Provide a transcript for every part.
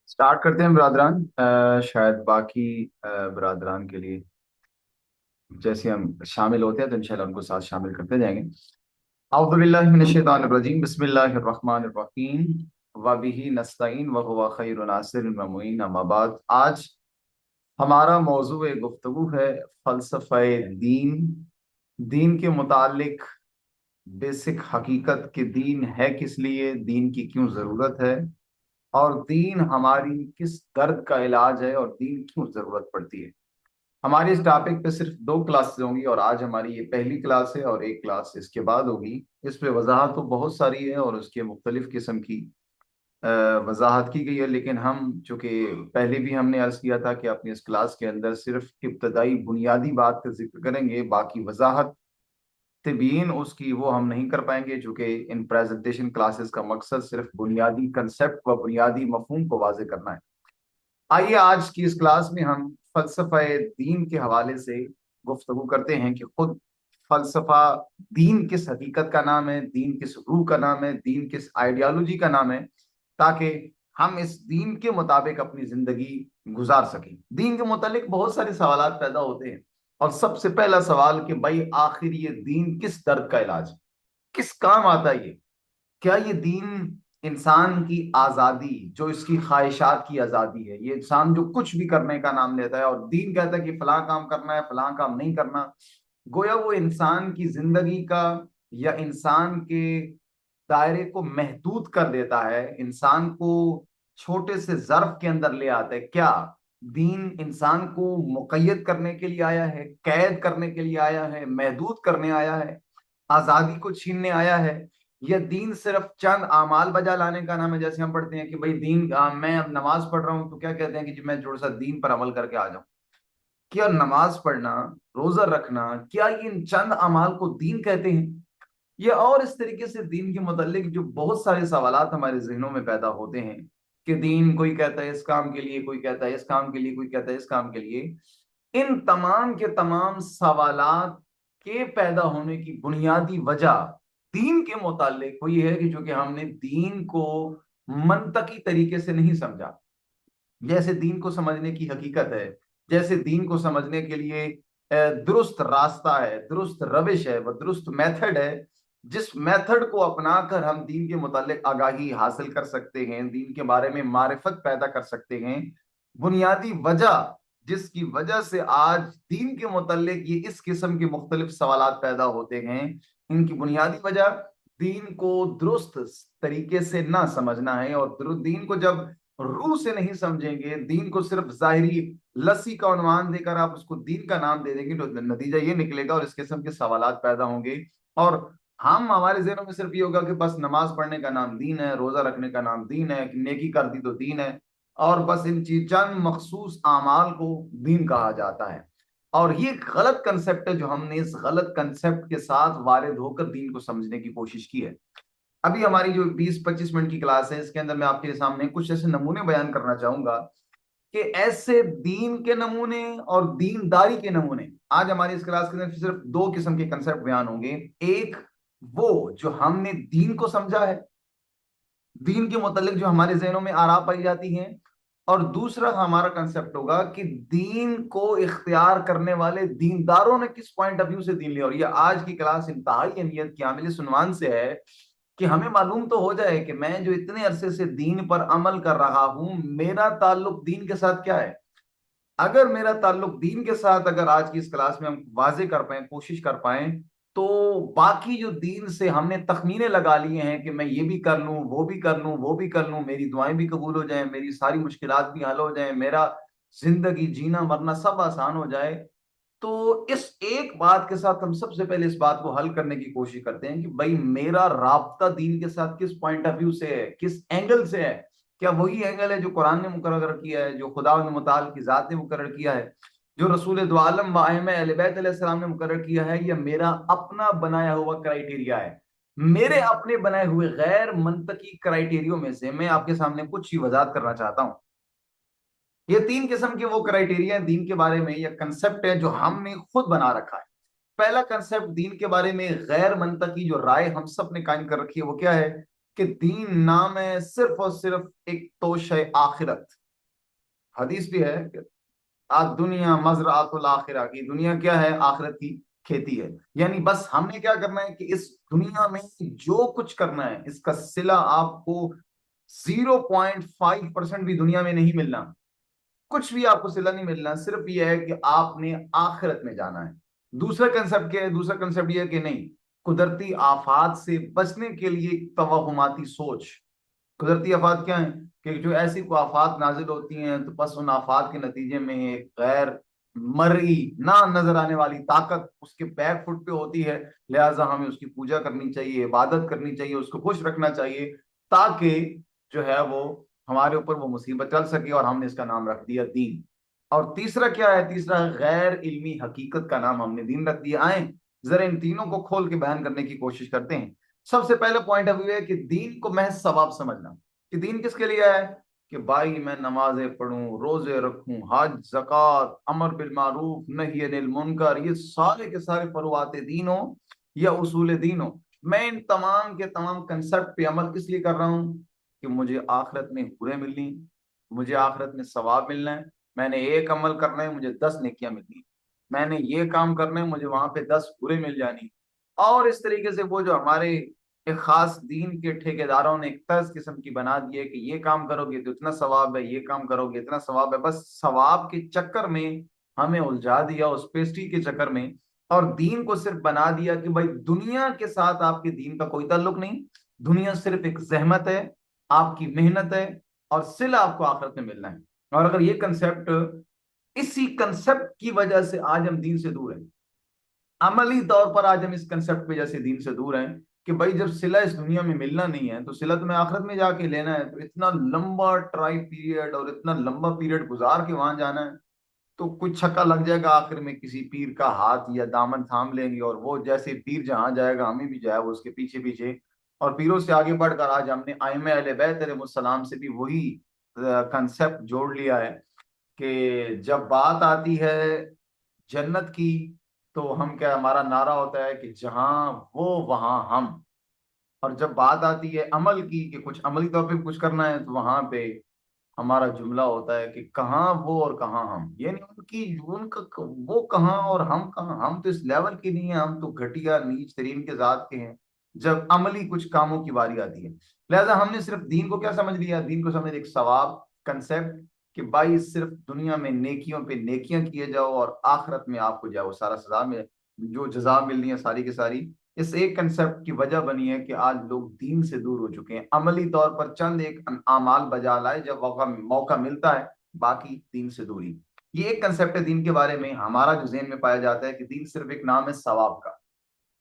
Start करते हैं बरादरान। शायद बाकी बरादरान के लिए जैसे हम शामिल होते हैं तो इंशाल्लाह उनको साथ शामिल करते जाएंगे। औज़ु बिल्लाहि मिनश शैतानिर रजीम बिस्मिल्लाहिर रहमानिर रहीम व बिही नस्तईन व हुवा खैरुन नासिरिन व मुईन। अम्मा बाद, आज हमारा मौजू गुफ्तगू है फ़लसफ़े दीन। दीन के मुतालिक बेसिक हकीकत के दीन है किस लिए, दीन की क्यों ज़रूरत है, और दीन हमारी किस दर्द का इलाज है, और दीन क्यों जरूरत पड़ती है। हमारी इस टॉपिक पे सिर्फ दो क्लासेस होंगी और आज हमारी ये पहली क्लास है और एक क्लास इसके बाद होगी। इस पे वजाहत तो बहुत सारी है और उसके मुख्तलिफ किस्म की अ, वजाहत की गई है, लेकिन हम चूंकि पहले भी हमने अर्ज किया था कि अपनी इस क्लास के अंदर सिर्फ इब्तदाई बुनियादी बात का जिक्र करेंगे, बाकी वजाहत तबीन उसकी वो हम नहीं कर पाएंगे, चूंकि इन प्रेजेंटेशन क्लासेस का मकसद सिर्फ बुनियादी कंसेप्ट व बुनियादी मफहूम को वाजे करना है। आइए आज की इस क्लास में हम फलसफे दीन के हवाले से गुफ्तगू करते हैं कि खुद फलसफा दीन किस हकीकत का नाम है, दीन किस रूह का नाम है, दीन किस आइडियोलॉजी का नाम है, ताकि हम इस दीन के मुताबिक अपनी जिंदगी गुजार सकें। दीन के मुतालिक बहुत सारे सवाल पैदा होते हैं और सबसे पहला सवाल कि भाई आखिर ये दीन किस दर्द का इलाज, किस काम आता है ये। क्या ये दीन इंसान की आजादी, जो इसकी ख्वाहिशात की आजादी है, ये इंसान जो कुछ भी करने का नाम लेता है और दीन कहता है कि फलां काम करना है फलां काम नहीं करना, गोया वो इंसान की जिंदगी का या इंसान के दायरे को महदूद कर देता है, इंसान को छोटे से ज़र्फ के अंदर ले आता है। क्या दीन इंसान को मुक़य्यद करने के लिए आया है, कैद करने के लिए आया है, महदूद करने आया है, आजादी को छीनने आया है, या दीन सिर्फ चंद आमाल बजा लाने का नाम है। जैसे हम पढ़ते हैं कि भाई दीन मैं अब नमाज पढ़ रहा हूं तो क्या कहते हैं कि जी मैं थोड़ा सा दीन पर अमल करके आ जाऊं। क्या नमाज पढ़ना, रोजा रखना, क्या ये इन चंद अमाल को दीन कहते हैं? ये और इस तरीके से दीन के मुतालिक जो बहुत सारे सवालात हमारे जहनों में पैदा होते हैं कि दीन, कोई कहता है इस काम के लिए, कोई कहता है इस काम के लिए, कोई कहता है इस काम के लिए। इन तमाम के तमाम सवालात के पैदा होने की बुनियादी वजह दीन के मुतालिक हुई है कि चूंकि हमने दीन को मनतकी तरीके से नहीं समझा। जैसे दीन को समझने की हकीकत है, जैसे दीन को समझने के लिए दुरुस्त रास्ता है, दुरुस्त रविश है, वह दुरुस्त मेथड है, जिस मेथड को अपनाकर हम दीन के मुतालिक आगाही हासिल कर सकते हैं, दीन के बारे में मारिफत पैदा कर सकते हैं। बुनियादी वजह जिसकी वजह से आज दीन के मुतालिक ये इस किस्म के मुख्तलिफ सवालात पैदा होते हैं, इनकी बुनियादी वजह दीन को दुरुस्त तरीके से ना समझना है। और दीन को जब रूह से नहीं समझेंगे, दीन को सिर्फ जाहिरी लस्सी का उन्वान देकर आप उसको दीन का नाम दे देंगे, तो नतीजा ये निकलेगा और इस किस्म के सवालात पैदा होंगे। और हम हमारे जहनों में सिर्फ ये होगा कि बस नमाज पढ़ने का नाम दीन है, रोजा रखने का नाम दीन है, नेकी कर दी तो दीन है, और बस इन चीज चंद मखसूस आमाल को दीन कहा जाता है। और ये गलत कंसेप्ट है जो हमने इस गलत कंसेप्ट के साथ वारिद होकर दीन को समझने की कोशिश की है। अभी हमारी जो 20-25 मिनट की क्लास है, इसके अंदर मैं आपके सामने कुछ ऐसे नमूने बयान करना चाहूंगा कि ऐसे दीन के नमूने और दीनदारी के नमूने। आज हमारी इस क्लास के अंदर सिर्फ दो किस्म के कंसेप्ट बयान होंगे। एक, वो जो हमने दीन को समझा है, दीन के मुतालिक जो हमारे जहनों में आरा पाई जाती हैं, और दूसरा हमारा कंसेप्ट होगा कि दीन को इख्तियार करने वाले दीनदारों ने किस पॉइंट ऑफ व्यू से दीन लिया। और ये आज की क्लास इंतहाई अहमियत की हामिल इस उन्वान से है कि हमें मालूम तो हो जाए कि मैं जो इतने अरसे से दीन पर अमल कर रहा हूं, मेरा ताल्लुक दीन के साथ क्या है। अगर मेरा ताल्लुक दीन के साथ, अगर आज की इस क्लास में हम वाजे कर पाए, कोशिश कर पाए, तो बाकी जो दीन से हमने तखमीने लगा लिए हैं कि मैं ये भी कर लूं, वो भी कर लूं, वो भी कर लूं, मेरी दुआएं भी कबूल हो जाएं, मेरी सारी मुश्किलात भी हल हो जाएं, मेरा जिंदगी जीना मरना सब आसान हो जाए, तो इस एक बात के साथ हम सबसे पहले इस बात को हल करने की कोशिश करते हैं कि भाई मेरा राब्ता दीन के साथ किस पॉइंट ऑफ व्यू से है, किस एंगल से है। क्या वही एंगल है जो कुरान ने मुकर्रर किया है, जो खुदा मुताल की जात ने मुकर्रर किया है, जो रसूल दो आलम व अइम्मा अहले बैत अलैहिस्सलाम ने मुकर्रर किया है, या मेरा अपना बनाया हुआ क्राइटेरिया है। मेरे अपने बनाए हुए गैर मंतकी क्राइटेरियो में से मैं आपके सामने कुछ ही वजाहत करना चाहता हूं। ये तीन किस्म के वो क्राइटेरिया दीन के बारे में या कंसेप्ट है जो हमने खुद बना रखा है। पहला कंसेप्ट दीन के बारे में गैर मंतकी जो राय हम सब ने कायम कर रखी है, वो क्या है? कि दीन नाम है सिर्फ और सिर्फ एक तोशे आखिरत। हदीस भी है कि आज दुनिया मजरातुल आखिरा की, दुनिया क्या है, आखिरत की खेती है। यानी बस हमने क्या करना है कि इस दुनिया में जो कुछ करना है इसका सिला आपको 0.5% भी दुनिया में नहीं मिलना, कुछ भी आपको सिला नहीं मिलना, सिर्फ ये है कि आपने आखिरत में जाना है। दूसरा कंसेप्ट क्या है? दूसरा कंसेप्ट ये है कि नहीं, कुदरती आफात से बचने के लिए एक तवहुमाती सोच। कुदरती आफात क्या है कि जो ऐसी कोई आफात नाजिल होती हैं तो बस उन आफात के नतीजे में एक गैर मरई ना नजर आने वाली ताकत उसके बैक फुट पे होती है, लिहाजा हमें उसकी पूजा करनी चाहिए, इबादत करनी चाहिए, उसको खुश रखना चाहिए, ताकि जो है वो हमारे ऊपर वो मुसीबत चल सके, और हमने इसका नाम रख दिया दीन। और तीसरा क्या है? तीसरा गैर इल्मी हकीकत का नाम हमने दीन रख दिया। आए जरा इन तीनों को खोल के बयान करने की कोशिश करते हैं। सबसे पहले पॉइंट ऑफ व्यू है कि दीन को महज सवाब समझना, कि दीन किसके लिए है, कि भाई मैं नमाजें पढ़ूं, रोजे रखूं, हज, ज़कात, अमर बिल मारूफ, नही अनिल मुनकर, ये सारे के सारे फरुआते दीन हो या उसूल दीन हो, मैं इन तमाम के तमाम कंसेप्ट पे अमल किस लिए कर रहा हूं? कि मुझे आखिरत में हुर्रे मिलनी, मुझे आखिरत में सवाब मिलना है। मैंने एक अमल करना है, मुझे 10 नेकियां मिलनी है। मैंने ये काम करना है, मुझे वहां पे 10 हुर्रे मिल जानी। और इस तरीके से वो जो हमारे एक खास दीन के ठेकेदारों ने एक तर्ज किस्म की बना दी है कि ये काम करोगे तो इतना सवाब है, ये काम करोगे इतना सवाब है, बस सवाब के चक्कर में हमें उलझा दिया, उस पेस्ट्री के चक्कर में। और दीन को सिर्फ बना दिया कि भाई दुनिया के साथ आपके दीन का कोई ताल्लुक नहीं, दुनिया सिर्फ एक जहमत है, आपकी मेहनत है, और सिला आपको आखिरत में मिलना है। और अगर ये कंसेप्ट, इसी कंसेप्ट की वजह से आज हम दीन से दूर हैं, अमली तौर पर आज हम इस कंसेप्ट पे जैसे दीन से दूर हैं कि भाई जब सिला इस दुनिया में मिलना नहीं है तो सिला तुम्हें आखिरत में जाके लेना है, तो इतना लंबा ट्राई पीरियड और इतना लंबा पीरियड गुजार के वहां जाना है, तो कुछ छक्का लग जाएगा, आखिर में किसी पीर का हाथ या दामन थाम लेंगे और वो जैसे पीर जहां जाएगा हमें भी जाए वो उसके पीछे पीछे। और पीरों से आगे बढ़कर आज हमने आइम्मा अहले बैत अलैहिस्सलाम से भी वही कंसेप्ट जोड़ लिया है कि जब बात आती है जन्नत की, तो हम क्या, हमारा नारा होता है कि जहां वो वहां हम। और जब बात आती है अमल की कि कुछ अमली तौर पे कुछ करना है, तो वहां पे हमारा जुमला होता है कि कहाँ वो और कहाँ हम, यानी उनकी उनका वो कहाँ और हम कहाँ, हम तो इस लेवल के नहीं है, हम तो घटिया नीच तरीन के जात के हैं जब अमली कुछ कामों की बारी आती है। लिहाजा हमने सिर्फ दीन को क्या समझ लिया, दीन को समझ एक सवाब कंसेप्ट, कि भाई सिर्फ दुनिया में नेकियों पे नेकियां किए जाओ और आखिरत में आपको जाओ सारा सजा में जो जजा मिलनी है सारी की सारी। इस एक कंसेप्ट की वजह बनी है कि आज लोग दीन से दूर हो चुके हैं, अमली तौर पर चंद एक आमाल बजा लाए जब मौका मौका मिलता है, बाकी दीन से दूरी। ये एक कंसेप्ट है दीन के बारे में हमारा जो ज़हन में पाया जाता है कि दीन सिर्फ एक नाम है सवाब का।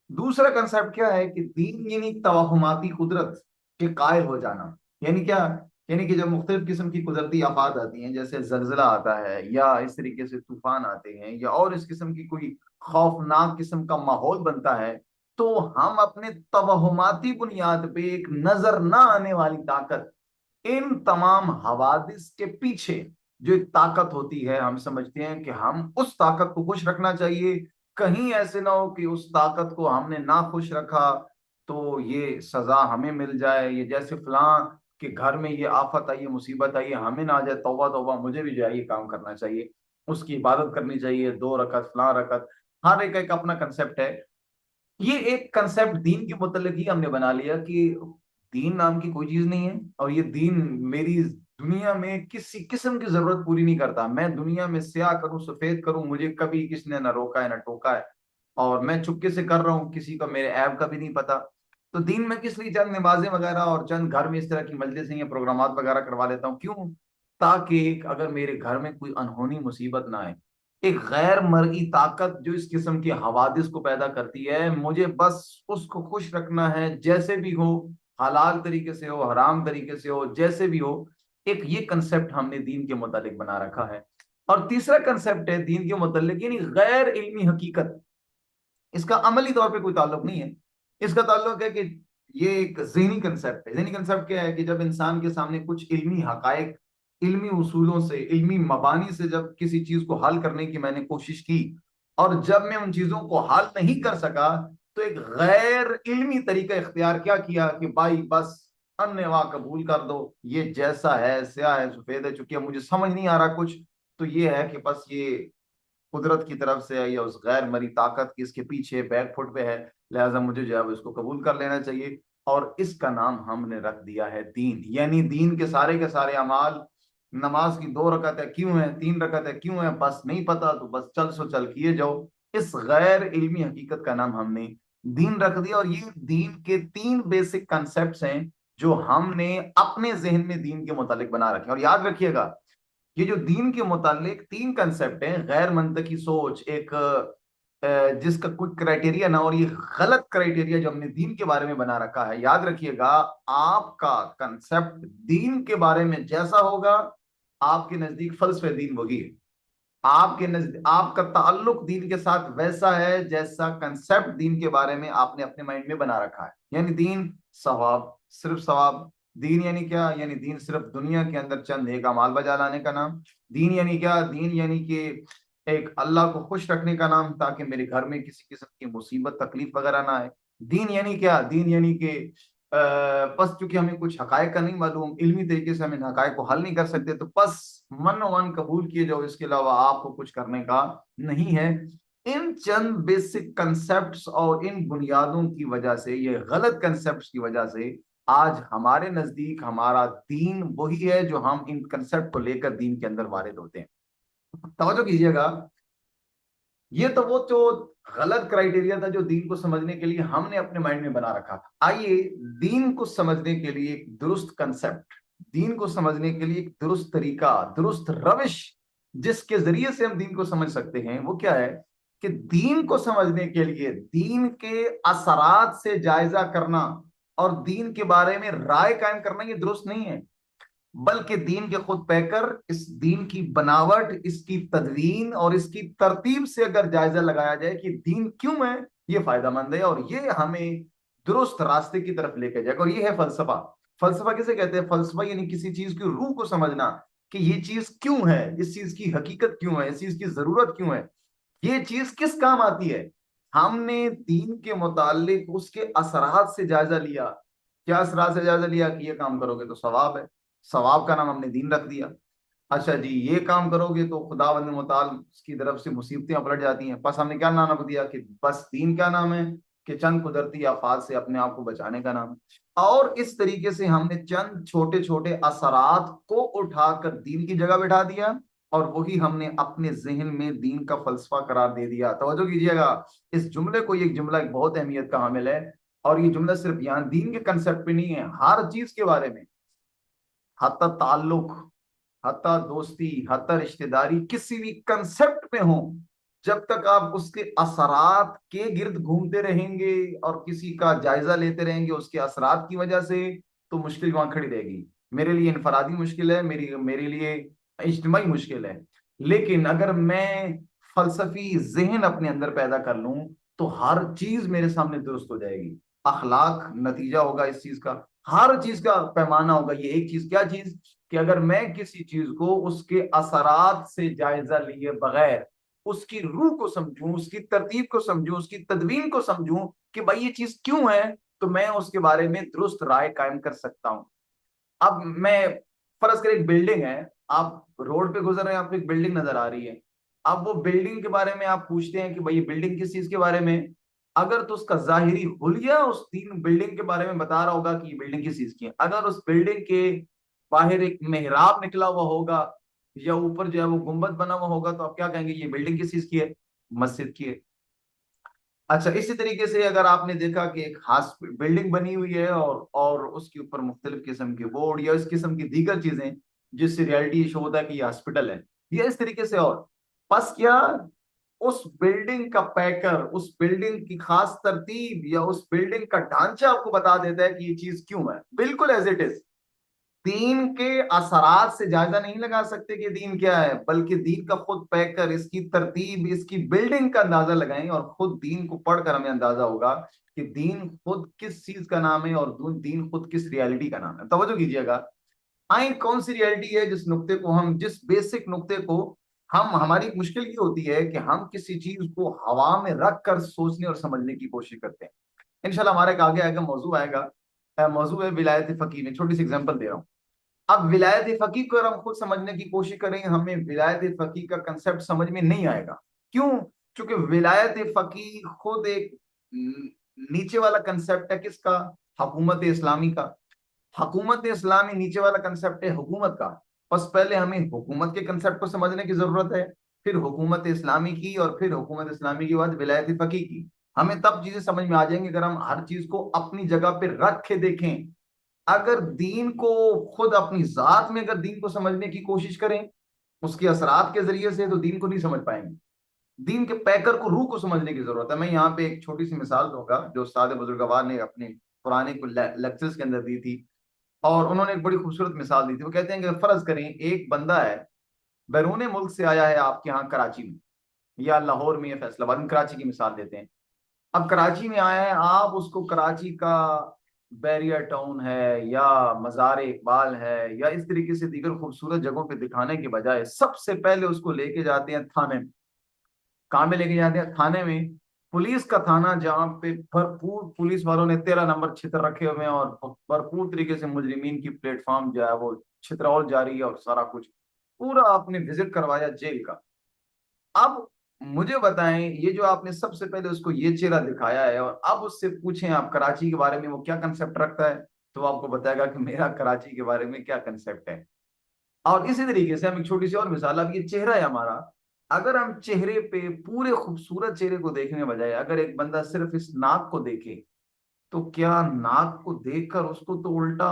दूसरा कंसेप्ट क्या है कि दीन यानी तवहुमाती कुदरत के कायल हो जाना। यानी क्या? यानी कि जब मुख्तलिफ किस्म की कुदरती आफात आती हैं, जैसे जलजिला आता है या इस तरीके से तूफान आते हैं या और इस किस्म की कोई खौफनाक किस्म का माहौल बनता है, तो हम अपने तवहुमाती बुनियाद पे एक नजर ना आने वाली ताकत, इन तमाम हवादिस के पीछे जो एक ताकत होती है, हम समझते हैं कि हम उस ताकत को खुश रखना चाहिए। कहीं ऐसे ना हो कि उस ताकत को हमने ना खुश रखा तो ये सजा हमें मिल जाए, ये जैसे फलां के घर में ये आफत आई है, मुसीबत आई है, हमें ना आ जाए, तौबा तौबा मुझे भी जो है ये काम करना चाहिए, उसकी इबादत करनी चाहिए, 2 रकत फलां रकत। हर एक एक अपना कंसेप्ट है। ये एक कंसेप्ट दीन के मुतल्लिक ही हमने बना लिया कि दीन नाम की कोई चीज नहीं है, और ये दीन मेरी दुनिया में किसी किस्म की जरूरत पूरी नहीं करता। मैं दुनिया में स्याह करूं सफेद करूं, मुझे कभी किसने ना रोका है ना टोका है, और मैं चुपके से कर रहा हूँ, किसी को मेरे ऐब का भी नहीं पता। तो दीन में किस लिए चंद नमाजें वगैरह और चंद घर में इस तरह की मजलिसें या प्रोग्रामात वगैरह करवा लेता हूँ, क्यों? ताकि अगर मेरे घर में कोई अनहोनी मुसीबत ना आए, एक गैर मर्ई ताकत जो इस किस्म की हवादिस को पैदा करती है, मुझे बस उसको खुश रखना है, जैसे भी हो, हलाल तरीके से हो, हराम तरीके से हो, जैसे भी हो। एक ये कंसेप्ट हमने दीन के मुतालिक बना रखा है। और तीसरा कंसेप्ट है दीन के मुतालिक यानी गैर इल्मी हकीकत। इसका अमली तौर पे कोई ताल्लुक नहीं है, इसका ताल्लुक है कि ये एक ज़हनी कंसेप्ट है। ज़हनी कंसेप्ट क्या है कि जब इंसान के सामने कुछ इल्मी हकायक, इल्मी उसूलों से, इल्मी मबानी से जब किसी चीज को हल करने की मैंने कोशिश की, और जब मैं उन चीजों को हल नहीं कर सका, तो एक गैर इल्मी तरीका इख्तियार क्या किया कि भाई बस अन्यवा कबूल कर दो, ये जैसा है स्या है सफेद है, चूंकि अब मुझे समझ नहीं आ रहा कुछ, तो ये है कि बस ये कुदरत की तरफ से है या उस गैर मरी ताकत की इसके पीछे बैकफुट पे है, लिहाजा मुझे जो है वो इसको कबूल कर लेना चाहिए। और इसका नाम हमने रख दिया है दीन। यानी दीन के सारे अमाल, नमाज की 2 रकअत क्यों है, 3 रकअत क्यों है, बस नहीं पता तो बस चल सो चल किए जाओ, इस गैर इल्मी हकीकत का नाम हमने दीन रख दिया। और ये दीन के 3 बेसिक कंसेप्ट हैं जो हमने अपने जहन में दीन के मुतालिक बना रखे हैं। और याद रखिएगा, ये जो दीन के मुतालिक 3 कंसेप्ट हैं, गैर मंतकी सोच एक, जिसका कोई क्राइटेरिया ना, और ये गलत क्राइटेरिया जो हमने दीन के बारे में बना रखा है। याद रखिएगा, आपका कंसेप्ट दीन के बारे में जैसा होगा, आपके नजदीक फलसफे दीन वही है। आपके नजदीक आपका ताल्लुक दीन के साथ वैसा है जैसा कंसेप्ट दीन के बारे में आपने अपने माइंड में बना रखा है। यानी दीन सवाब, सिर्फ सवाब। दीन यानी क्या? यानी दीन सिर्फ दुनिया के अंदर चंद एक अमाल बजा लाने का नाम। दीन यानी क्या? दीन यानी कि एक अल्लाह को खुश रखने का नाम, ताकि मेरे घर में किसी किस्म की मुसीबत तकलीफ वगैरह ना आए। दीन यानी क्या? दीन यानी कि बस चूंकि हमें कुछ हकायक का नहीं मालूम, इल्मी तरीके से हम इन हकायक को हल नहीं कर सकते, तो बस मन वन कबूल किए जाओ, इसके अलावा आपको कुछ करने का नहीं है। इन चंद बेसिक कंसेप्ट्स और इन बुनियादों की वजह से, ये गलत कंसेप्ट्स की वजह से, आज हमारे नजदीक हमारा दीन वही है जो हम इन कंसेप्ट को लेकर दीन के अंदर वारिद होते हैं। तवज्जो कीजिएगा, ये तो वो जो गलत क्राइटेरिया था जो दीन को समझने के लिए हमने अपने माइंड में बना रखा था। आइए दीन को समझने के लिए एक दुरुस्त कंसेप्ट, दीन को समझने के लिए एक दुरुस्त तरीका, दुरुस्त रविश जिसके जरिए से हम दीन को समझ सकते हैं, वो क्या है कि दीन को समझने के लिए दीन के असरात से जायजा करना और दीन के बारे में राय कायम करना ये दुरुस्त नहीं है। बल्कि दीन के खुद पैकर, इस दीन की बनावट, इसकी तदवीन और इसकी तरतीब से अगर जायजा लगाया जाए कि दीन क्यों है, ये फायदेमंद है और ये हमें दुरुस्त रास्ते की तरफ लेके जाएगा। और ये है फलसफा। फलसफा किसे कहते हैं? फलसफा यानी किसी चीज की रूह को समझना, कि ये चीज क्यों है, इस चीज की हकीकत क्यों है, इस चीज की जरूरत क्यों है, ये चीज किस काम आती है। हमने दीन के मुतालिक उसके असरात से जायजा लिया। क्या असरात से जायजा लिया? कि ये काम करोगे तो सवाब है, सवाब का नाम हमने दीन रख दिया। अच्छा जी, ये काम करोगे तो खुदावंद मुताल की तरफ से मुसीबतें पलट जाती हैं, बस हमने क्या नाम रख दिया कि बस दीन क्या नाम है कि चंद कुदरती आफात से अपने आप को बचाने का नाम। और इस तरीके से हमने चंद छोटे छोटे असरात को उठाकर दीन की जगह बैठा दिया, और वही हमने अपने जहन में दीन का फलसफा करार दे दिया। तवज्जो कीजिएगा, इस जुमले को, ये जुमला एक बहुत अहमियत का हामिल है। और ये जुमला सिर्फ यहाँ दीन के कंसेप्ट पे नहीं है, हर चीज के बारे में, हत्ता ताल्लुक, हत्ता दोस्ती, हत्ता रिश्तेदारी, किसी भी कंसेप्ट में हो, जब तक आप उसके असरात के गिर्द घूमते रहेंगे और किसी का जायजा लेते रहेंगे उसके असरात की वजह से, तो मुश्किल वहां खड़ी रहेगी। मेरे लिए इनफरादी मुश्किल है, मेरी मेरे लिए इज्तिमाई मुश्किल है। लेकिन अगर मैं फलसफी जहन अपने अंदर पैदा कर लूं, तो हर चीज मेरे सामने दुरुस्त हो जाएगी। अखलाक नतीजा होगा इस चीज का, हर चीज का पैमाना होगा। ये एक चीज, क्या चीज? कि अगर मैं किसी चीज को उसके असरात से जायजा लिए बगैर उसकी रूह को समझूं, उसकी तरतीब को समझूं, उसकी तदवीन को समझूं कि भाई ये चीज क्यों है, तो मैं उसके बारे में दुरुस्त राय कायम कर सकता हूं। अब मैं फर्ज कर, एक बिल्डिंग है, आप रोड पे गुजर रहे हैं, आपको एक बिल्डिंग नजर आ रही है। अब वो बिल्डिंग के बारे में आप पूछते हैं कि भाई ये बिल्डिंग किस चीज के बारे में है? अगर तो उसका जाहिरी हुलिया उस तीन बिल्डिंग के बारे में बता रहा होगा कि ये बिल्डिंग किस चीज की है। अगर उस बिल्डिंग के बाहर एक मेहराब निकला हुआ होगा या ऊपर जो है वो गुंबद बना हुआ होगा, तो आप क्या कहेंगे? ये बिल्डिंग किस चीज की है? मस्जिद की है। अच्छा, इसी तरीके से अगर आपने देखा कि एक खास बिल्डिंग बनी हुई है और उसके ऊपर मुख्तलिफ किस्म के बोर्ड या इस किस्म की दीगर चीजें, जिससे रियलिटी शो होता है कि ये हॉस्पिटल है, या इस तरीके से, और बस क्या, उस बिल्डिंग का पैकर, उस बिल्डिंग की खास तरतीब या उस बिल्डिंग का ढांचा आपको बता देता है कि ये चीज क्यों है, बिल्कुल एज इट इज। दीन के असरात से जायजा नहीं लगा सकते कि दीन क्या है, बल्कि दीन का खुद पैकर, इसकी तरतीब, इसकी बिल्डिंग का अंदाजा लगाएं और खुद दीन को पढ़कर हमें अंदाजा होगा कि दीन खुद किस चीज का नाम है और दीन खुद किस रियलिटी का नाम है। तवज्जो कीजिएगा, आए कौन सी रियलिटी है जिस नुक्ते को हम, जिस बेसिक नुक्ते को हम, हमारी मुश्किल ये होती है कि हम किसी चीज को हवा में रख कर सोचने और समझने की कोशिश करते हैं। इंशाल्लाह हमारे एक आगे आएगा, मौजू आएगा मौजू है विलायत फ़कीह में, छोटी सी एग्जांपल दे रहा हूँ। अब विलायत फ़कीह को अगर हम खुद समझने की कोशिश करें, हमें विलायत फ़कीह का कंसेप्ट समझ में नहीं आएगा। क्यों? क्योंकि विलायत फ़कीह खुद एक नीचे वाला कंसेप्ट है। किसका? हुकूमत इस्लामी का। हुकूमत इस्लामी नीचे वाला कंसेप्ट है हुकूमत का। बस पहले हमें हुकूमत के कंसेप्ट को समझने की जरूरत है, फिर हुकूमत इस्लामी की, और फिर हुकूमत इस्लामी के बाद विलायत फ़कीह की। हमें तब चीजें समझ में आ जाएंगी अगर हम हर चीज को अपनी जगह पे रख के देखें। अगर दीन को खुद अपनी जात में अगर दीन को समझने की कोशिश करें उसके असरात के जरिए से, तो दीन को नहीं समझ पाएंगे। दीन के पैकर को, रूह को समझने की जरूरत है। मैं यहाँ पे एक छोटी सी मिसाल दूंगा जो उस्ताद बुजुर्गवार ने अपने पुराने लेक्चर्स के अंदर दी थी, और उन्होंने एक बड़ी खूबसूरत मिसाल दी थी। वो कहते हैं कि फर्ज करें एक बंदा है, बैरून मुल्क से आया है आपके यहाँ कराची में, या लाहौर में या फैसलाबाद में, कराची की मिसाल देते हैं। अब कराची में आया है, आप उसको कराची का बैरियर टाउन है या मज़ार इकबाल है या इस तरीके से दीगर खूबसूरत जगहों पे दिखाने के बजाय सबसे पहले उसको लेके जाते हैं थाने में। कहाँ में लेके जाते हैं? थाने में। पुलिस का थाना, जहाँ पे भरपूर पुलिस वालों ने 13 नंबर छितर रखे हुए हैं और भरपूर तरीके से मुजरिमीन की प्लेटफॉर्म जो है वो छितरौल जारी है, और सारा कुछ पूरा आपने विजिट करवाया जेल का। अब मुझे बताएं, ये जो आपने सबसे पहले उसको ये चेहरा दिखाया है, और अब उससे पूछें आप कराची के बारे में वो क्या कंसेप्ट रखता है, तो वो आपको बताएगा कि मेरा कराची के बारे में क्या कंसेप्ट है। और इसी तरीके से हम एक छोटी सी और मिसाल, अब ये चेहरा है हमारा। अगर हम चेहरे पे पूरे खूबसूरत चेहरे को देखने बजाय अगर एक बंदा सिर्फ इस नाक को देखे, तो क्या नाक को देखकर उसको तो उल्टा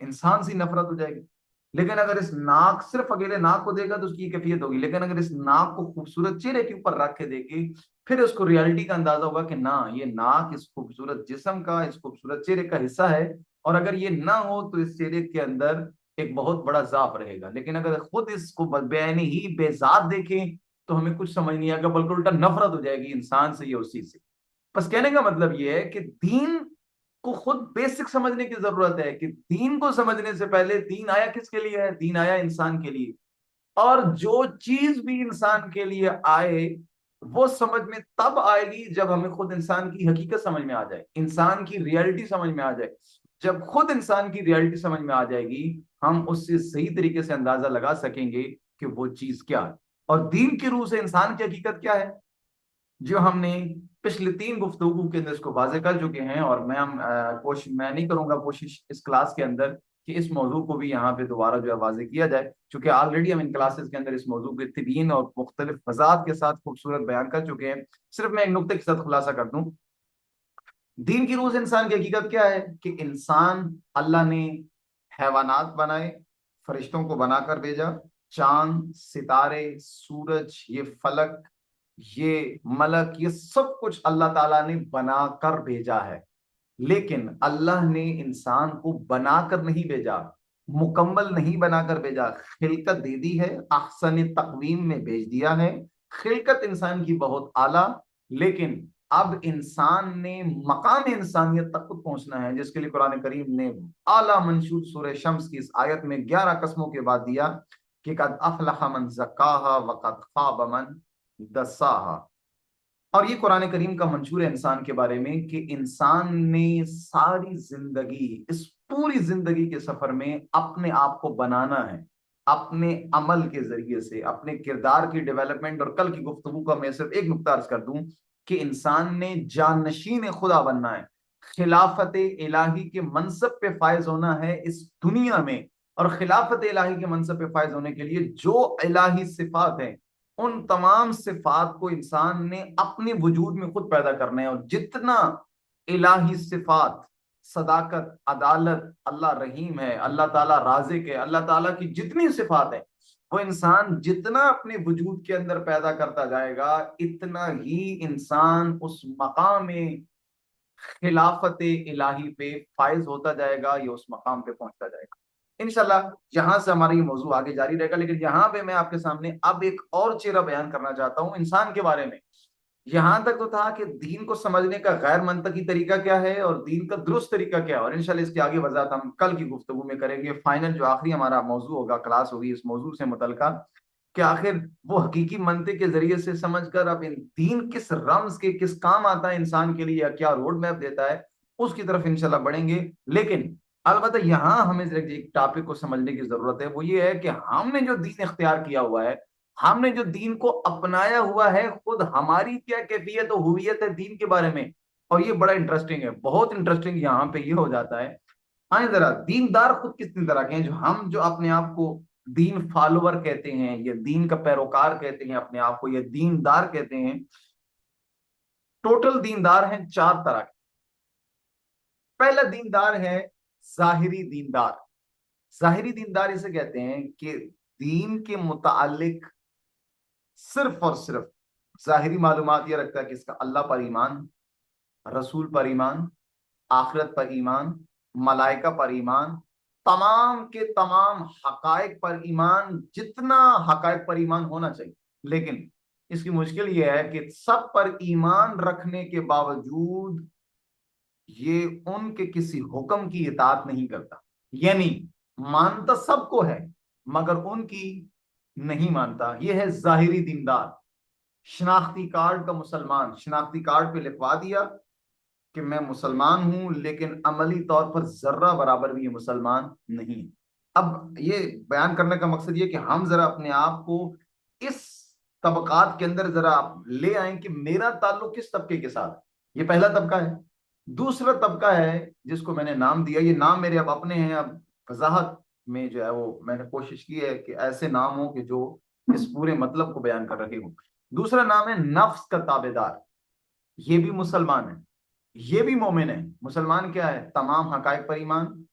इंसान से नफरत हो जाएगी। लेकिन अगर इस नाक, सिर्फ अकेले नाक को देखा तो उसकी ये कैफियत होगी, लेकिन अगर इस नाक को खूबसूरत चेहरे के ऊपर रख के देखे, फिर उसको रियलिटी का अंदाजा होगा कि ना, ये नाक इस खूबसूरत जिस्म का, इस खूबसूरत चेहरे का हिस्सा है, और अगर ये ना हो तो इस चेहरे के अंदर एक बहुत बड़ा जाफ रहेगा। लेकिन अगर खुद इसको बेआईनी ही बेजात देखें तो हमें कुछ समझ नहीं आएगा, बल्कि उल्टा नफरत हो जाएगी इंसान से या उस चीज से। बस कहने का मतलब यह है कि दीन को खुद बेसिक समझने की जरूरत है, कि दीन को समझने से पहले दीन आया किसके लिए है? दीन आया इंसान के लिए। और जो चीज भी इंसान के लिए आए वो समझ में तब आएगी जब हमें खुद इंसान की हकीकत समझ में आ जाए, इंसान की रियलिटी समझ में आ जाए। जब खुद इंसान की रियलिटी समझ में आ जाएगी, हम उससे सही तरीके से अंदाजा लगा सकेंगे कि वो चीज क्या है, और दीन की रूह से इंसान की हकीकत क्या है, जो हमने पिछले 3 गुफ्तगू के अंदर इसको वाजे कर चुके हैं। और कोशिश मैं नहीं करूंगा कोशिश इस क्लास के अंदर कि इस मौजू को भी यहाँ पे दोबारा जो है वाजे किया जाए, क्योंकि ऑलरेडी हम इन क्लासेस के अंदर इस मौजू के तबीन और मुख्तलिफ वजात के साथ खूबसूरत बयान कर चुके हैं। सिर्फ मैं एक नुक्ते के साथ खुलासा कर दूं, दीन की रूह से इंसान की हकीकत क्या है, कि इंसान, अल्लाह ने हैवानात बनाए, फरिश्तों को बनाकर भेजा, चांद, सितारे, सूरज, ये फलक, ये मलक, ये सब कुछ अल्लाह ताला ने बनाकर भेजा है। लेकिन अल्लाह ने इंसान को बनाकर नहीं भेजा, मुकम्मल नहीं बनाकर भेजा, खिलकत दे दी है, अहसन तकवीम में भेज दिया है। खिलकत इंसान की बहुत आला, लेकिन अब इंसान ने मकाम इंसानियत तक खुद पहुंचना है, जिसके लिए कुरान करीम ने आला मंशूर सूरह शम्स की इस आयत में 11 कस्मों के बाद दिया कि कद अफलह मन ज़क्काहा व कद खाब मन दस्साहा। और ये कुरान करीम का मंशूर है इंसान के बारे में, कि इंसान ने सारी जिंदगी, इस पूरी जिंदगी के सफर में अपने आप को बनाना है, अपने अमल के जरिए से, अपने किरदार की डेवलपमेंट। और कल की गुफ्तगू का मैं सिर्फ एक नुक्ता अर्ज कर दूं कि इंसान ने जानशीन खुदा बनना है, खिलाफत इलाही के मनसब पे फायज होना है इस दुनिया में। और खिलाफत इलाही के मनसब पे फायज होने के लिए जो इलाही सिफात है, उन तमाम सिफात को इंसान ने अपने वजूद में खुद पैदा करना है। और जितना इलाही सिफात, सदाकत, अदालत, अल्लाह रहीम है, अल्लाह ताला राज़िक है, अल्लाह ताला की जितनी सिफात है, वो इंसान जितना अपने वजूद के अंदर पैदा करता जाएगा, इतना ही इंसान उस मकाम खिलाफत इलाही पे फायज होता जाएगा, या उस मकाम पे पहुंचता जाएगा इंशाल्लाह। यहाँ से हमारा ये मौजू आगे जारी रहेगा, लेकिन यहाँ पे मैं आपके सामने अब एक और चेहरा बयान करना चाहता हूँ इंसान के बारे में। यहाँ तक तो था कि दीन को समझने का गैर मंतकी तरीका क्या है और दीन का दुरुस्त तरीका क्या है, और इंशाल्लाह इसकी आगे वजाहत हम कल की गुफ्तगू में करेंगे। फाइनल जो आखिरी हमारा मौजू होगा, क्लास होगी इस मौजू से मुतल्लिका, कि आखिर वो हकीकी मनते के जरिए से समझकर अब इन दीन किस रम्ज के किस काम आता है इंसान के लिए, या क्या रोड मैप देता है, उसकी तरफ इंशाल्लाह बढ़ेंगे। लेकिन अलबत्ता यहाँ हमें एक टॉपिक को समझने की जरूरत है, वो ये है कि हमने जो दीन इख्तियार किया हुआ है, हमने जो दीन को अपनाया हुआ है, खुद हमारी क्या कैफियत और हुवियत है दीन के बारे में। और ये बड़ा इंटरेस्टिंग है, बहुत इंटरेस्टिंग यहाँ पे ये हो जाता है। आए जरा, दीनदार खुद कितने तरह के हैं, जो अपने आप को दीन फॉलोवर कहते हैं या दीन का पैरोकार कहते हैं, अपने आप को या दीनदार कहते हैं। टोटल दीनदार हैं चार तरह के। पहला दीनदार है जाहिरी दीनदार। जाहिरी दीनदार इसे कहते हैं कि दीन के मुतालिक सिर्फ और सिर्फ जाहिरी मालूमात ये रखता है कि इसका अल्लाह पर ईमान, रसूल पर ईमान, आखिरत पर ईमान, मलाइका पर ईमान, तमाम के तमाम हकायक पर ईमान, जितना हकायक पर ईमान होना चाहिए। लेकिन इसकी मुश्किल यह है कि सब पर ईमान रखने के बावजूद ये उनके किसी हुक्म की इताअत नहीं करता। यानी मानता सबको है मगर उनकी नहीं मानता। यह है जाहिरी दीनदार। शनाख्ती कार्ड का मुसलमान, शनाख्ती कार्ड पे लिखवा दिया कि मैं मुसलमान हूं, लेकिन अमली तौर पर जर्रा बराबर भी ये मुसलमान नहीं। अब ये बयान करने का मकसद ये कि हम जरा अपने आप को इस तबकात के अंदर जरा ले आए कि मेरा ताल्लुक किस तबके के साथ है। ये पहला तबका है। दूसरा तबका है जिसको मैंने नाम दिया, ये नाम मेरे अब अपने हैं। अब वजाहत में जो है वो मैंने कोशिश की है कि ऐसे नाम हो कि जो इस पूरे मतलब को बयान कर रहे हो। दूसरा नाम है नफ्स का ताबेदार। ये भी मुसलमान है, ये भी मोमिन है। मुसलमान क्या है? तमाम हकायक पर ईमान,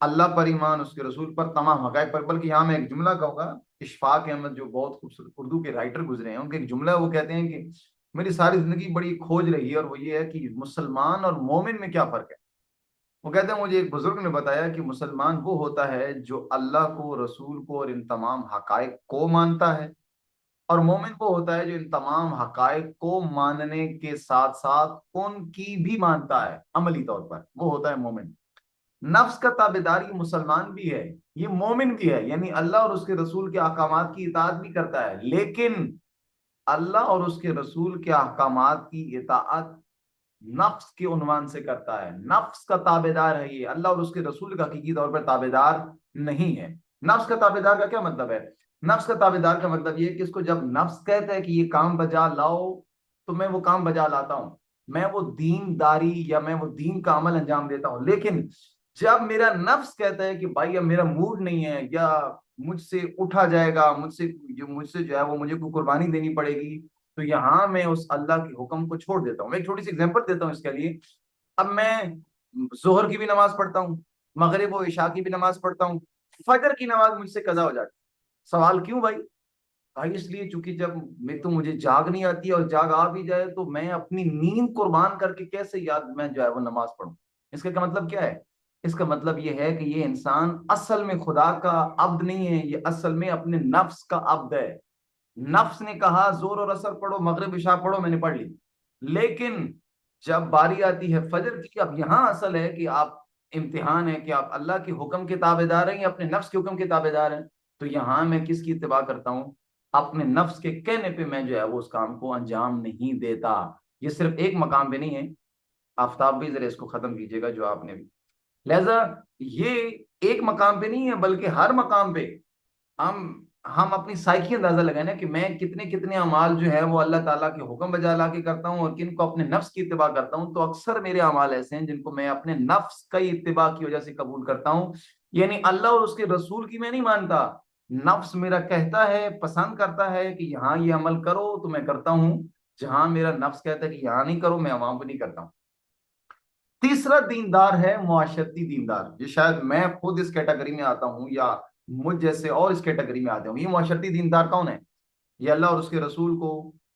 अल्लाह पर ईमान, उसके रसूल पर, तमाम हकायक पर। बल्कि यहाँ मैं एक जुमला कहूंगा, इशफाक अहमद जो बहुत खूबसूरत उर्दू के राइटर गुजरे हैं, उनका एक जुमला है, वो कहते हैं कि मेरी सारी जिंदगी बड़ी खोज रही है और वो ये है कि मुसलमान और मोमिन में क्या फर्क है। वो कहते हैं मुझे एक बुजुर्ग ने बताया कि मुसलमान वो होता है जो अल्लाह को, रसूल को और इन तमाम हकायक को मानता है, और मोमिन वो होता है जो इन तमाम हकायक को मानने के साथ साथ उनकी भी मानता है अमली तौर पर, वो होता है मोमिन। नफ्स का ताबेदार ये मुसलमान भी है, ये मोमिन भी है, यानी अल्लाह और उसके रसूल के अहकामात की इताअत भी करता है, लेकिन अल्लाह और उसके रसूल के अहकामात की इताअत नफ्स के उन्वान से करता है। नफ्स का ताबेदार है ये, अल्लाह और उसके रसूल का हकीकी तौर पर ताबेदार नहीं है। नफ्स का ताबेदार का क्या मतलब है? नफ्स का ताबेदार का मतलब ये कि इसको जब नफ्स कहता है कि ये काम बजा लाओ, तो मैं वो काम बजा लाता हूं, मैं वो दीनदारी या मैं वो दीन का अमल अंजाम देता हूं। लेकिन जब मेरा नफ्स कहता है कि भाई अब मेरा मूड नहीं है, या मुझसे उठा जाएगा, मुझसे जो है वो मुझे कोई कुर्बानी देनी पड़ेगी, तो यहां मैं उस अल्लाह के हुक्म को छोड़ देता हूँ। मैं एक छोटी सी एग्जांपल देता हूँ इसके लिए। अब मैं जोहर की भी नमाज पढ़ता हूँ, मगरिब और इशा की भी नमाज पढ़ता हूँ, फजर की नमाज मुझसे कजा हो जाती है। सवाल क्यों भाई? भाई इसलिए चूंकि जब मैं तो मुझे जाग नहीं आती, और जाग आ भी जाए तो मैं अपनी नींद कुर्बान करके कैसे याद मैं जो है वो नमाज पढ़ूं। इसका क्या मतलब क्या है? इसका मतलब ये है कि ये इंसान असल में खुदा का अब्द नहीं है, ये असल में अपने नफ्स का अब्द है। नफ्स ने कहा जोर और असर पढ़ो, मगरिब इशा पढ़ो, मैंने पढ़ ली। लेकिन जब बारी आती है फजर की, अब यहां असल है कि आप, इम्तिहान है कि आप अल्लाह के हुक्म के ताबेदार हैं या अपने नफ्स के हुक्म के ताबेदार हैं। तो यहां मैं किसकी इत्तिबा करता हूं? अपने नफ्स के कहने पे मैं जो है वो उस काम को अंजाम नहीं देता। ये सिर्फ एक मकाम पे नहीं है। आफ्ताब भी जरा इसको खत्म कीजिएगा जो आपने भी, लिहाजा ये एक मकाम पे नहीं है बल्कि हर मकाम पे हम अपनी साइकी अंदाजा लगाए ना कि मैं कितने कितने अमाल जो है वो अल्लाह ताला के हुक्म बजा ला के करता हूँ और किन को अपने नफ्स की इत्तिबा करता हूँ। तो अक्सर मेरे अमाल ऐसे हैं जिनको मैं अपने नफ्स का ही इत्तिबा की वजह से कबूल करता हूँ। यानी अल्लाह और उसके रसूल की मैं नहीं मानता। नफ्स मेरा कहता है, पसंद करता है कि यहाँ ये अमल करो तो मैं करता हूँ, जहां मेरा नफ्स कहता है कि यहाँ नहीं करो, मैं अवाम को नहीं करता हूँ। तीसरा दीनदार है मुआशरती दीनदार। ये शायद मैं खुद इस कैटेगरी में आता हूं या मुझ जैसे और इस कैटेगरी में आते हूँ। ये मुआशरती दीनदार कौन है? ये अल्लाह और उसके रसूल को,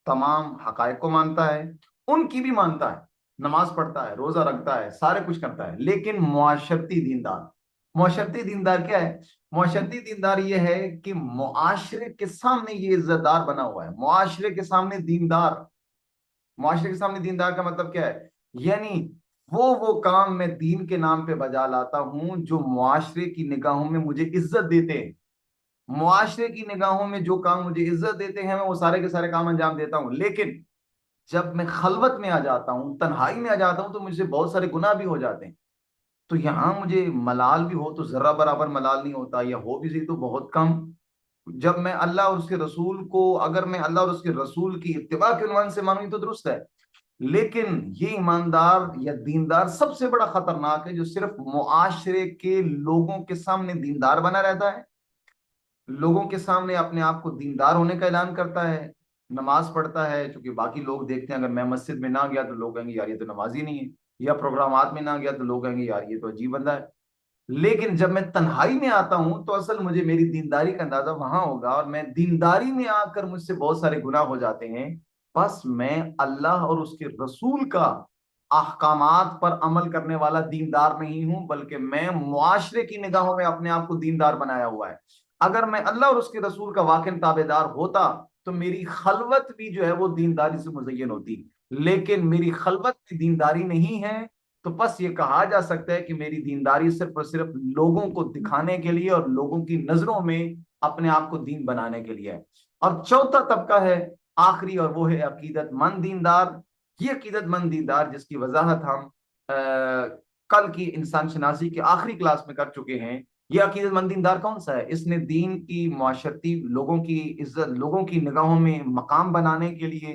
तमाम हकायक को मानता है, उनकी भी मानता है, नमाज पढ़ता है, रोजा रखता है, सारे कुछ करता है, लेकिन मुआशरती दीनदार। मुआशरती दीनदार क्या है? मुआशरती दीनदार ये है कि मुआशरे के सामने ये इज्जतदार बना हुआ है। मुआशरे के सामने दीनदार, मुआशरे के सामने दीनदार का मतलब क्या है? यानी वो काम मैं दीन के नाम पे बजा लाता हूं जो मुआशरे की निगाहों में मुझे इज्जत देते हैं। मुआशरे की निगाहों में जो काम मुझे इज्जत देते हैं मैं वो सारे के सारे काम अंजाम देता हूं। लेकिन जब मैं खलवत में आ जाता हूँ, तन्हाई में आ जाता हूँ, तो मुझसे बहुत सारे गुनाह भी हो जाते हैं। तो यहाँ मुझे मलाल भी हो तो जर्रा बराबर मलाल नहीं होता, या हो भी सही तो बहुत कम। जब मैं अल्लाह और उसके रसूल को, अगर मैं अल्लाह और उसके रसूल की इत्तिबा के उन्वान से मानूं तो दुरुस्त है। लेकिन ये ईमानदार या दीनदार सबसे बड़ा खतरनाक है, जो सिर्फ मुआशरे के लोगों के सामने दीनदार बना रहता है, लोगों के सामने अपने आप को दीनदार होने का ऐलान करता है, नमाज पढ़ता है, क्योंकि बाकी लोग देखते हैं, अगर मैं मस्जिद में ना गया तो लोग कहेंगे यार ये तो नमाजी नहीं है, या प्रोग्रामात में ना गया तो लोग कहेंगे यार ये तो अजीब बंदा है। लेकिन जब मैं तन्हाई में आता हूं तो असल मुझे मेरी दीनदारी का अंदाजा वहां होगा, और मैं दीनदारी में आकर मुझसे बहुत सारे गुनाह हो जाते हैं। बस मैं अल्लाह और उसके रसूल का अहकामात पर अमल करने वाला दीनदार नहीं हूं, बल्कि मैं मुआशरे की निगाहों में अपने आप को दीनदार बनाया हुआ है। अगर मैं अल्लाह और उसके रसूल का वाकई ताबेदार होता तो मेरी खलवत भी जो है वो दीनदारी से मुजय्यन होती। लेकिन मेरी खलवत भी दीनदारी नहीं है, तो बस ये कहा जा सकता है कि मेरी दीनदारी सिर्फ और सिर्फ लोगों को दिखाने के लिए और लोगों की नजरों में अपने आप को दीन बनाने के लिए है। और चौथा तबका है आखिरी, और वो है अकीदतमंद दीनदार। ये अकीदतमंद दीनदार जिसकी वजाहत हम कल की इंसान शनासी के आखिरी क्लास में कर चुके हैं। ये अकीदतमंद दीनदार कौन सा है? इसने दीन की माशरती लोगों की इज्जत, लोगों की निगाहों में मकाम बनाने के लिए,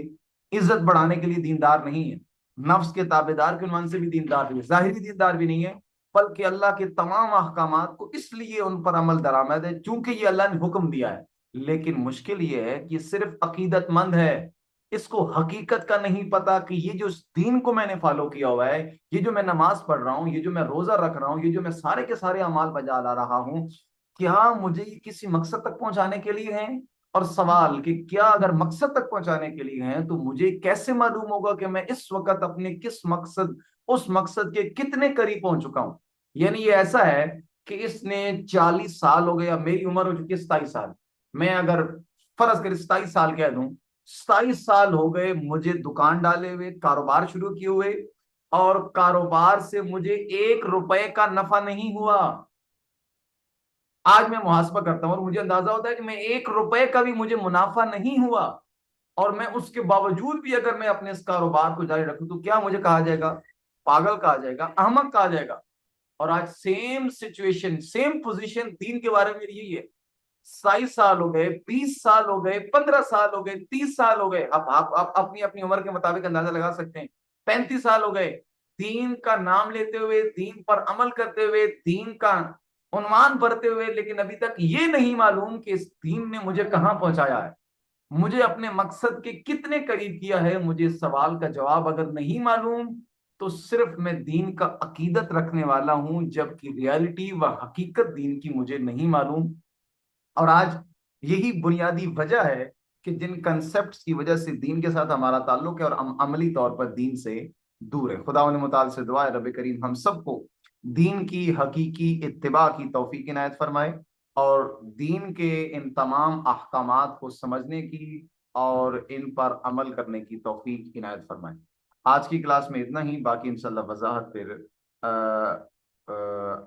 इज्जत बढ़ाने के लिए दीनदार नहीं है, नफ्स के ताबेदार के उन्वान से भी दीनदार नहीं है, जाहिरी दीनदार भी नहीं है, बल्कि अल्लाह के तमाम अहकामात को इसलिए उन पर अमल दरामद है चूंकि ये अल्लाह ने हुक्म दिया है। लेकिन मुश्किल ये है कि सिर्फ अकीदतमंद है, इसको हकीकत का नहीं पता कि ये जो दीन को मैंने फॉलो किया हुआ है, ये जो मैं नमाज पढ़ रहा हूँ, ये जो मैं रोजा रख रहा हूँ, ये जो मैं सारे के सारे अमाल बजा ला रहा हूँ, क्या मुझे ये किसी मकसद तक पहुंचाने के लिए है? और सवाल कि क्या अगर मकसद तक पहुंचाने के लिए हैं तो मुझे कैसे मालूम होगा कि मैं इस वक्त अपने किस मकसद, उस मकसद के कितने करीब पहुंच चुका हूं? यानी ये ऐसा है कि इसने 40 साल हो गया, मेरी उम्र हो चुकी है 27 साल, मैं अगर फर्ज कर 27 साल कह दूं, 27 साल हो गए मुझे दुकान डाले हुए, कारोबार शुरू किए हुए, और कारोबार से मुझे 1 रुपए का नफा नहीं हुआ। आज मैं मुहासबा करता हूं और मुझे अंदाजा होता है कि मैं 1 रुपए का भी मुझे मुनाफा नहीं हुआ, और मैं उसके बावजूद भी अगर मैं अपने इस कारोबार को जारी रखूं तो क्या मुझे कहा जाएगा? पागल कहा जाएगा, अहमक कहा जाएगा। और आज सेम सिचुएशन, सेम पोजीशन दीन के बारे में यही है। 27 साल हो गए, 20 साल हो गए, 15 साल हो गए, 30 साल हो गए, आप अपनी अपनी उम्र के मुताबिक अंदाजा लगा सकते हैं। 35 साल हो गए दीन का नाम लेते हुए, दीन पर अमल करते हुए, दीन का उन्वान भरते हुए, लेकिन अभी तक ये नहीं मालूम कि इस दीन ने मुझे कहां पहुंचाया है, मुझे अपने मकसद के कितने करीब किया है। मुझे इस सवाल का जवाब अगर नहीं मालूम तो सिर्फ मैं दीन का अकीदत रखने वाला हूं, जबकि रियलिटी व हकीकत दीन की मुझे नहीं मालूम। और आज यही बुनियादी वजह है कि जिन कंसेप्ट की वजह से दीन के साथ हमारा ताल्लुक है और हम अमली तौर पर दीन से दूर है। खुदा मुताल से दुआ है रब करीम हम सबको दीन की हकीकी इत्तिबा की तौफीक इनायत फरमाए, और दीन के इन तमाम अहकामात को समझने की और इन पर अमल करने की तौफीक इनायत फरमाए। आज की क्लास में इतना ही, बाकी इंशाल्लाह वजाहत फिर अ,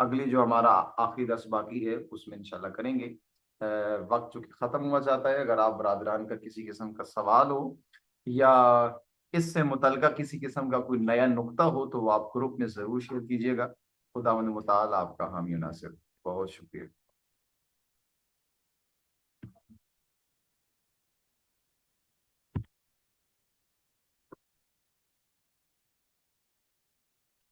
अगली जो हमारा आखिरी दर्स बाकी है उसमें इंशाल्लाह करेंगे। वक्त चूंकि ख़त्म हुआ जाता है, अगर आप बरादरान का किसी किस्म का सवाल हो या इससे मुतल्लिक़ किसी किस्म का कोई नया नुक्ता हो तो वो आप ग्रुप में ज़रूर शेयर कीजिएगा। खुदा मुताल आपका हामी नासिर, बहुत शुक्रिया।